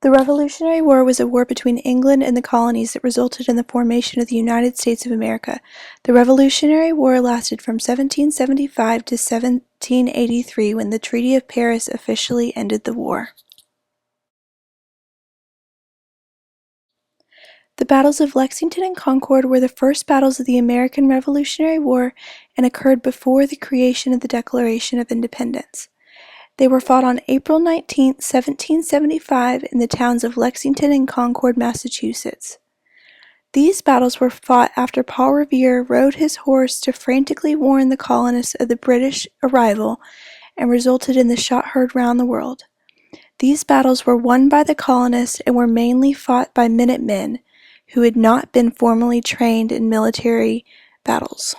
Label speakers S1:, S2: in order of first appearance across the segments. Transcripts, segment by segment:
S1: The Revolutionary War was a war between England and the colonies that resulted in the formation of the United States of America. The Revolutionary War lasted from 1775 to 1783, when the Treaty of Paris officially ended the war. The battles of Lexington and Concord were the first battles of the American Revolutionary War and occurred before the creation of the Declaration of Independence. They were fought on April 19, 1775, in the towns of Lexington and Concord, Massachusetts. These battles were fought after Paul Revere rode his horse to frantically warn the colonists of the British arrival and resulted in the shot heard round the world. These battles were won by the colonists and were mainly fought by minutemen who had not been formally trained in military battles.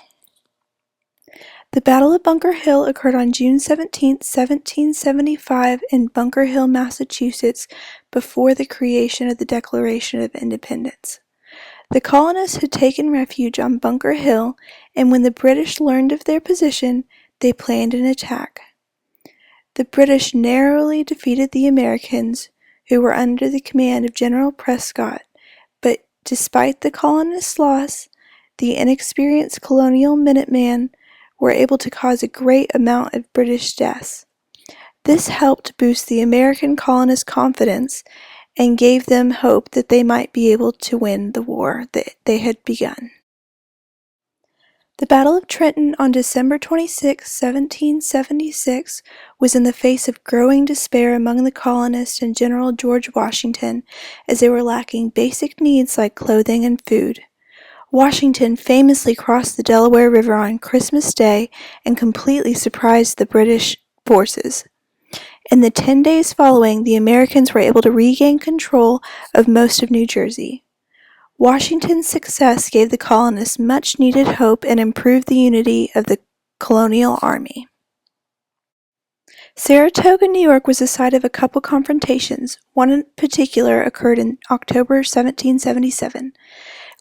S1: The Battle of Bunker Hill occurred on June 17, 1775 in Bunker Hill, Massachusetts, before the creation of the Declaration of Independence. The colonists had taken refuge on Bunker Hill, and when the British learned of their position, they planned an attack. The British narrowly defeated the Americans, who were under the command of General Prescott, but despite the colonists' loss, the inexperienced colonial minutemen were able to cause a great amount of British deaths. This helped boost the American colonists' confidence and gave them hope that they might be able to win the war that they had begun. The Battle of Trenton on December 26, 1776 was in the face of growing despair among the colonists and General George Washington, as they were lacking basic needs like clothing and food. Washington famously crossed the Delaware River on Christmas Day and completely surprised the British forces. In the 10 days following, the Americans were able to regain control of most of New Jersey. Washington's success gave the colonists much needed hope and improved the unity of the colonial army. Saratoga, New York was the site of a couple confrontations. One in particular occurred in October 1777.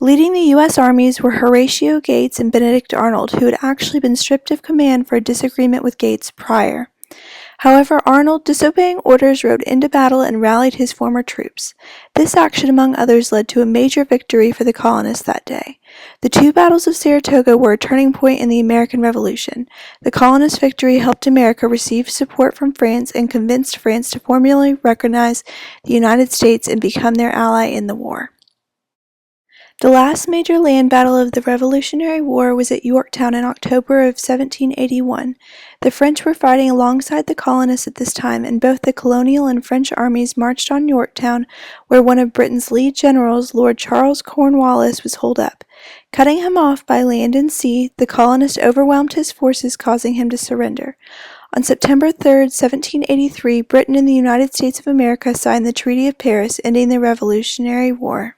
S1: Leading the U.S. armies were Horatio Gates and Benedict Arnold, who had actually been stripped of command for a disagreement with Gates prior. However, Arnold, disobeying orders, rode into battle and rallied his former troops. This action, among others, led to a major victory for the colonists that day. The two battles of Saratoga were a turning point in the American Revolution. The colonists' victory helped America receive support from France and convinced France to formally recognize the United States and become their ally in the war. The last major land battle of the Revolutionary War was at Yorktown in October of 1781. The French were fighting alongside the colonists at this time, and both the colonial and French armies marched on Yorktown, where one of Britain's lead generals, Lord Charles Cornwallis, was holed up. Cutting him off by land and sea, the colonists overwhelmed his forces, causing him to surrender. On September 3, 1783, Britain and the United States of America signed the Treaty of Paris, ending the Revolutionary War.